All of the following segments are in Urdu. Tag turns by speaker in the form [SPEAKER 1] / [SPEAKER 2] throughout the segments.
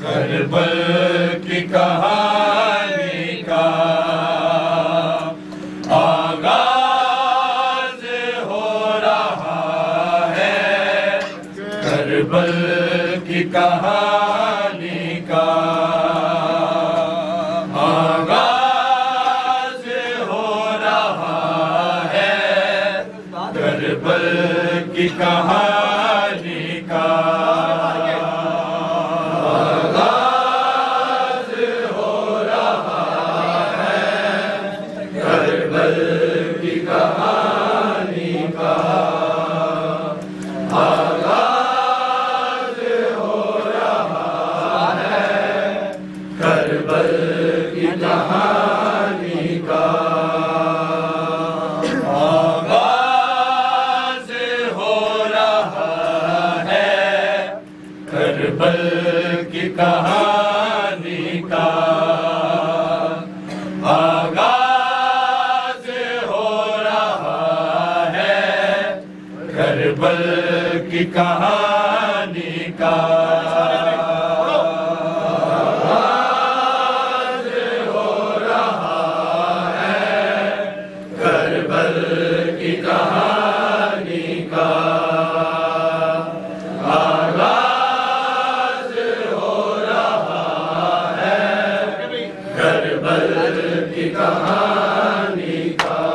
[SPEAKER 1] کربل کی کہانی کا آغاز ہو رہا ہے، کربل کی کہانی کا آغاز ہو رہا ہے، کربل کی کہانی کا کربل کی کہانی کا آغاز ہو رہا ہے، کربل کی کہانی کا آغاز ہو رہا ہے، کربل کی کہانی کا کہانی کا آغاز ہو رہا ہے، کربل کی کہانی کا آغاز ہو رہا ہے، کربل کی کہانی کا آغاز ہو رہا ہے، کربل کی کہانی کا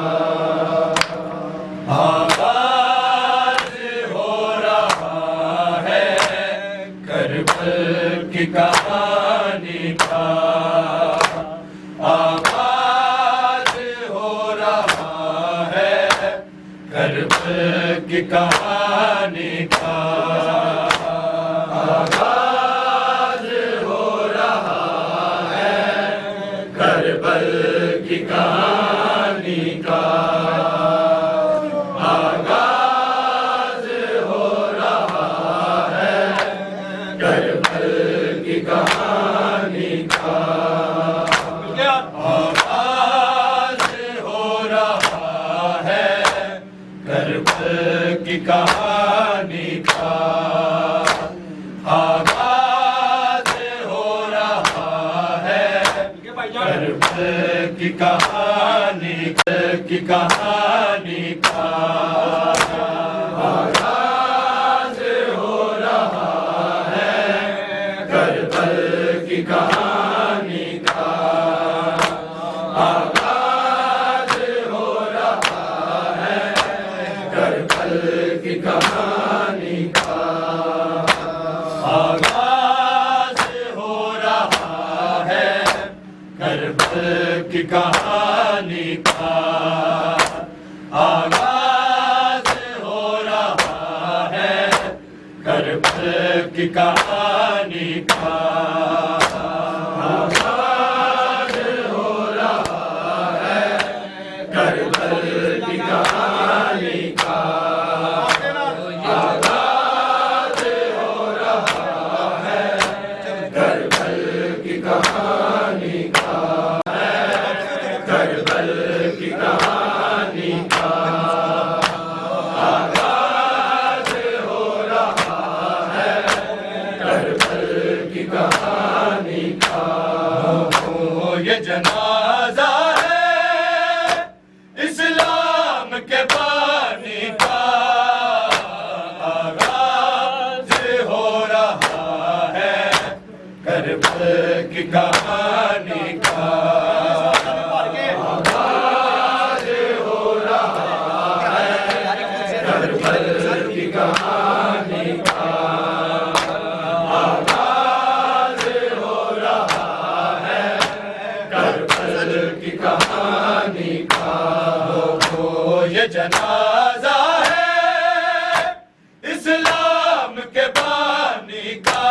[SPEAKER 1] آغاز ہو رہا ہے، کربل کی کہانی کا آغاز ہو رہا ہے، کربل کی کہانی کا آغاز ہو رہا ہے، کربل کی کہانی کا آغاز ہو رہا ہے، کربل کی کہانی کا آغاز ہو رہا ہے، کربل کی کہانی کا آغاز ہو رہا ہے، کربل کی کہانی کا آغاز ہو رہا ہے، کربل کی کہانی کا آغاز ہو رہا ہے، کربل کی کہانی کا آغاز ہو رہا ہے، کربل کی کہانی کا کربل کی کہانی کا آغاز ہو رہا ہے، کربل کی کہانی کا یہ جنازہ ہے اسلام کے بانی کا، کربل کی کہانی کا آغاز ہو رہا ہے، کربل کی کہانی کا آغاز ہو رہا ہے، کربل کی کہانی کا یہ جنازہ ہے اسلام کے بانی کا،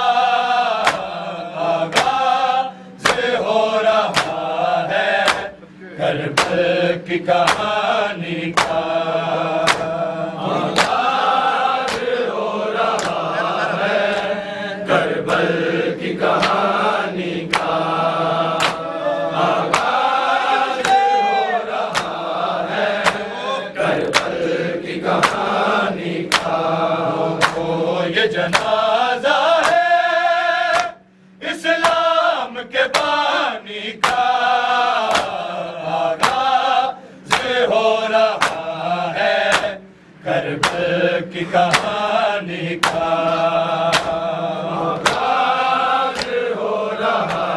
[SPEAKER 1] آغاز ہو رہا ہے کربل کی کہانی کا، آغاز ہو رہا ہے کربل کی کہانی کا، آغاز ہو رہا ہے کربل کی کہانی کا یہ جنازہ ہے اسلام کے بانی کا، آغاز ہو رہا ہے کربل کی کہانی کا، آغاز ہو رہا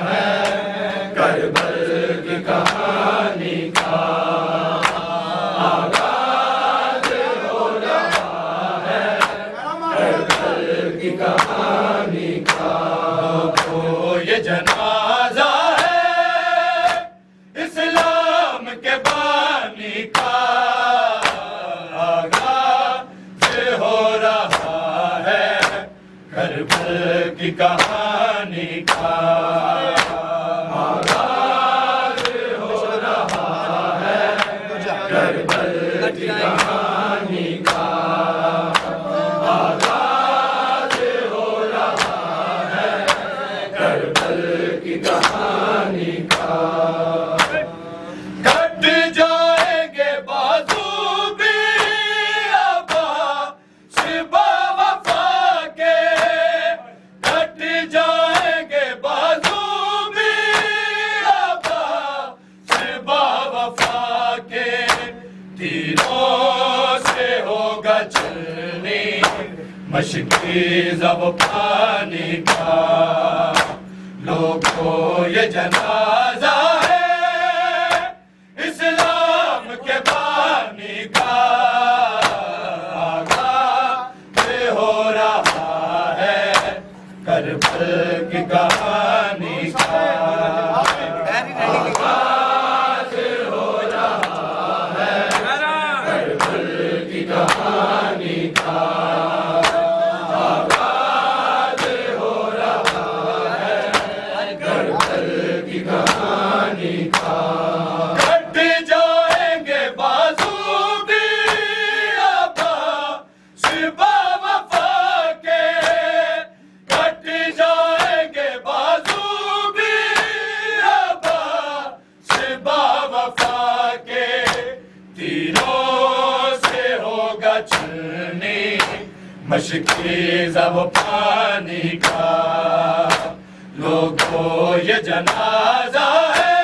[SPEAKER 1] ہے کربل کی کہانی کا، آغاز ہو رہا ہے کربل کی کہانی کا یہ جنازہ ہے اسلام کے بانی کا، آغاز ہو رہا ہے کربل کی کہانی کا، آغاز ہو رہا ہے کربل کی کہانی کا، آغاز ہو رہا ہے کربل کی کہانی کا، کٹ جائیں گے بازو بھی عباس باوفا کے، کٹ جائیں گے بازو بھی عباس باوفا کے، تیروں سے ہوگا چلنی مشکی زب پانی کا، لوگوں یہ جنازہ ہے اسلام کے بانی کا، آغاز ہو رہا ہے کربل کی کہانی کا، آغاز ہو رہا ہے کربل کی کہانی کا، آغاز ہو رہا ہے کربل کی کہانی کا، کٹ جائیں گے بازو بھی عباس باوفا کے، کٹ جائیں گے بازو بھی عباس باوفا کے، تیروں سے ہوگا چلنی مشکی زب پانی کا، لوگوں یہ جنازہ ہے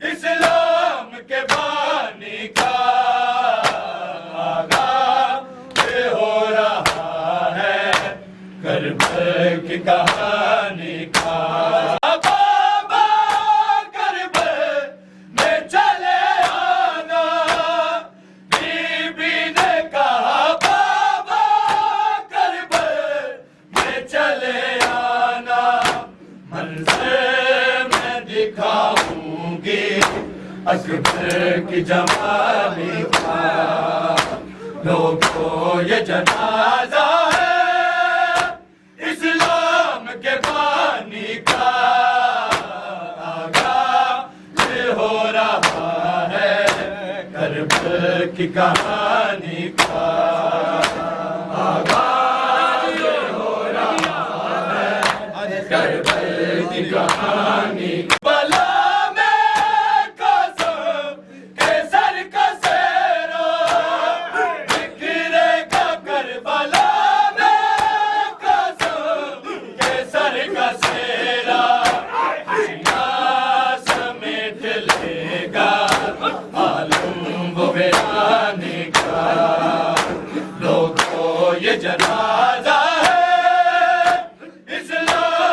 [SPEAKER 1] اسلام کے بانی کا، آغاز ہو رہا ہے کربل کی کہانی کا، بابا کربل میں چلے آنا، بی بی نے کہا بابا کربل میں چلے آنا، منظر میں دکھاؤں گی اکبر کی جوانی کا، لوگوں یہ جنازہ ہے اسلام کے بانی کا، آغاز ہو رہا ہے کربل کی کہانی کا، آغاز ہو رہا ہے کربل کی کہانی کا، بلا میں قسم کے سر کا سیرا بکھرے گا کربلا میں قسم کے سر کا سیرا، خوشیاں سمیٹ لے گا عالم وہ ویرانی کا، لوگوں یہ جنازہ ہے اسلام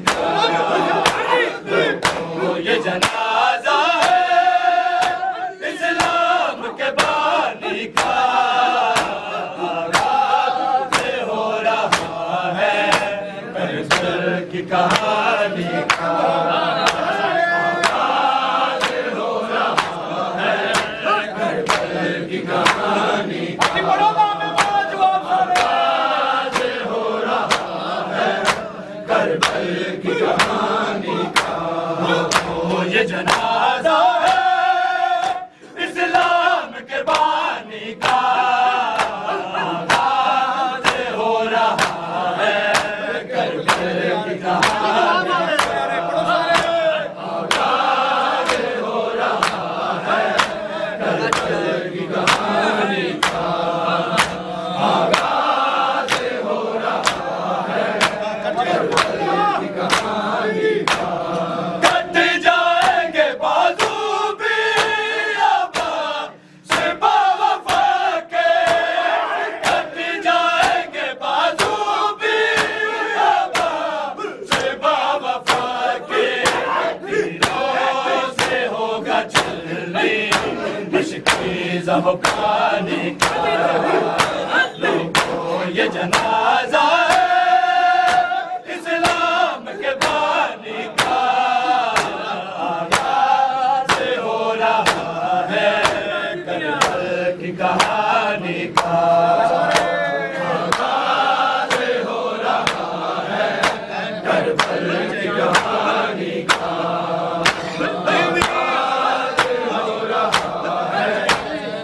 [SPEAKER 1] کا یہ جنازہ ہے اسلام کے بانی کا آغاز ہو رہا ہے کربلا کی کہانی کا آغاز ہو رہا ہے کربلا کی کہانی کا آغاز ہو رہا ہے کربلا کی کہانی کا یہ جنازہ ہے اسلام کے بانی کا آغاز ہو رہا ہے کربلا کی کہانی کا آغاز ہو رہا ہے کربلا کی کہانی کا آغاز ہو رہا ہے کربلا کی کہانی کا کٹ جائیں گے بازو بھی ابا سے باوفا کے کٹ جائیں گے بازو بھی ابا سے باوفا کے تیروں سے ہوگا چلنی مشکی زبانی کا لوگوں یہ جنازہ ہے اسلام کے بانی کا آغاز ہو رہا ہے کربلا کی کہانی کا آغاز ہو رہا ہے کربلا کی کہانی کا آغاز ہو رہا ہے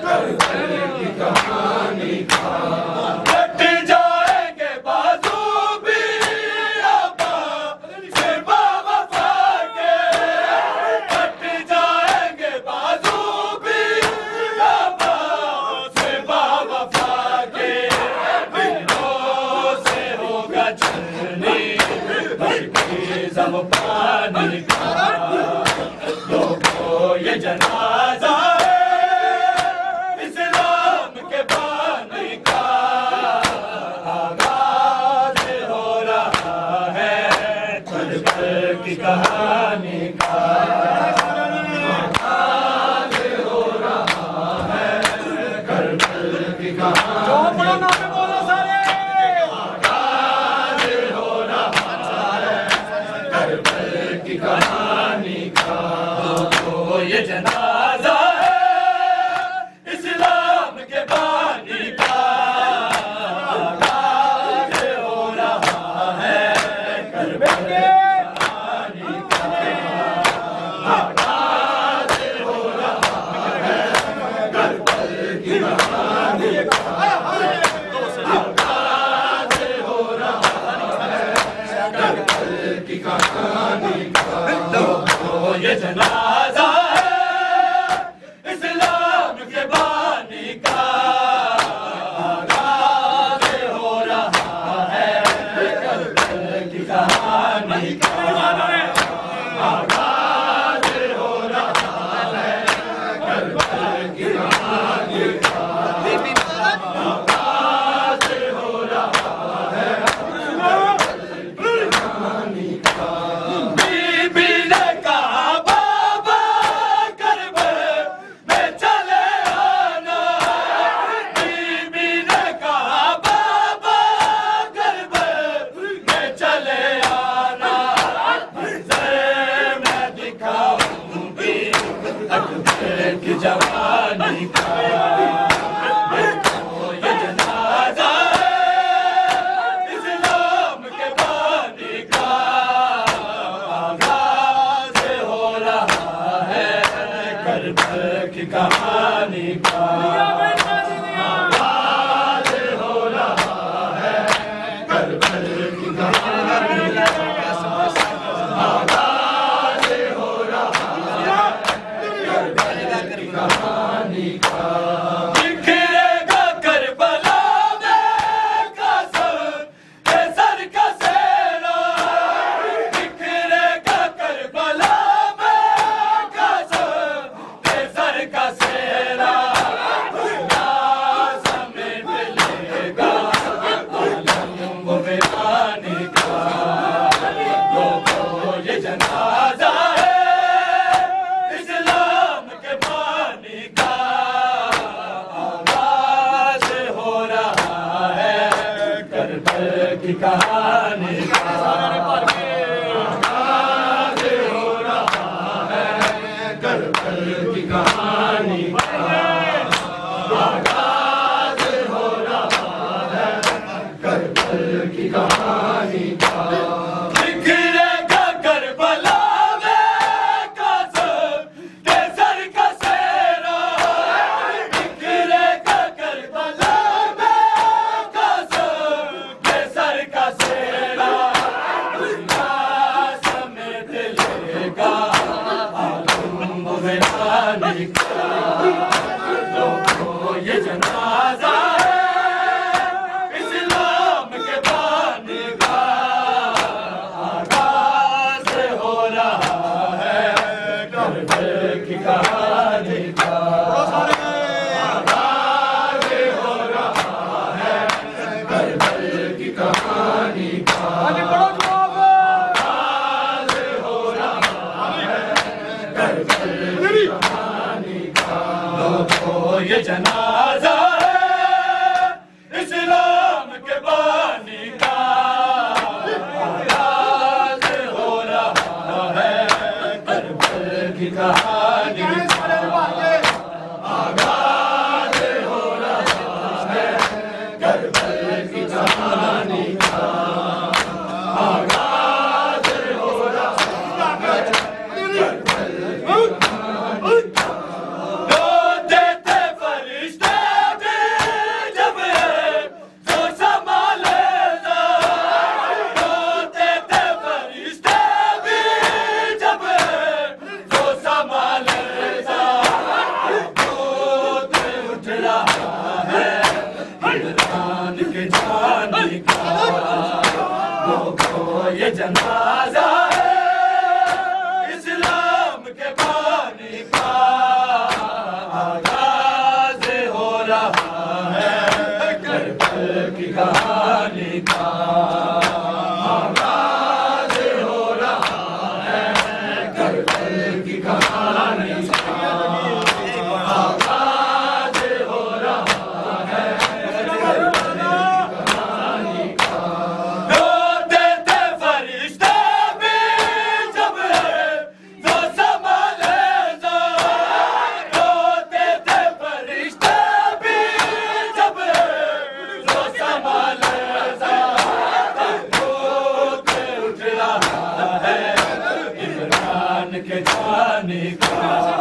[SPEAKER 1] کربلا کی کہانی کا کٹ جائیں گے بازو بھی ابا سے باوفا کے کٹ جائیں گے بازو بھی ابا سے باوفا کے دلوں سے ہوگا چلنی مشکی زبانی کا لوگوں یہ جنازہ ہے اسلام کے بانی کا آغاز ہو رہا ہے کربلا کی کہانی کا آغاز ہو رہا ہے کربلا کی کہانی کا آغاز ہو رہا ہے کربلا کی کہانی کا یہ جنازہ ہے اسلام کے بانی کا آغاز ہو رہا ہے کربلا کی کہانی کا آغاز ہو رہا ہے کربلا کی کہانی کا آغاز ہو رہا ہے کربلا کی کہانی کا یہ جنازہ ہے اسلام کے بانی کا آغاز ہو رہا ہے کربلا کی کہانی کا آغاز ہو رہا ہے کربلا کی کہانی کا آغاز ہو رہا ہے کہانی کا بی بی نے کہا بابا کربلا میں چلے آنا بی بی نے کہا بابا کربلا میں چلے آنا منظر میں دکھاؤں گی اکبر کی جوانی کا یہ جنازہ ہے اسلام کے بانی کا آغاز ہو رہا ہے کربلا کی کہانی کا آغاز ہو رہا ہے کربلا کی کہانی کا آغاز ہو رہا ہے کربلا کی کہانی کا بکھرے گا کربلا میں قاسم کے سر کا سینہ بکھرے گا کربلا میں قاسم کے سر کا سینہ کہانی کا آغاز ہو رہا ہے کربل کی کہانی کا آغاز ہو رہا ہے کربل کی کہانی کا بکھرے گا کربلا میں قاسم کے سر کا سہرا بکھرے گا کربلا میں قاسم کے سر کا سہرا سمیت لے گا عالم ویرانی کا لوگوں یہ جنازہ ہے اسلام کے بانی کا آغاز ہو رہا ہے کربل کی کہانی کا آغاز ہو رہا ہے کربل کی کہانی کا آغاز ہو رہا ہے کربل کی کہانی کا لوگوں یہ جنازہ ہے اسلام کے بانی کا آغاز ہو رہا ہے کربل کی کہانی کا آغاز ہو رہا ہے کربل کی کہانی کا آغاز ہو رہا ہے کربل کی کہانی کا روتے تھے فرشتے بھی جب جو سنبھالے گا روتے تھے فرشتے بھی جب جو سنبھالے گا دودھ اٹھ رہا ہے عمران کے جانے کا لوگوں یہ جنازہ ہے اسلام کے بانی کا آغاز ہو رہا ہے کربل کی کہانی کا آغاز ہو رہا ہے کربل کی کہانی کا آغاز ہو رہا ہے کربل کی کہانی کا روتے تھے فرشتے بھی جب جو سنبھالے گا روتے تھے فرشتے بھی جب جو سنبھالے گا دودھ اٹھ رہا ہے عمران کے جانے کا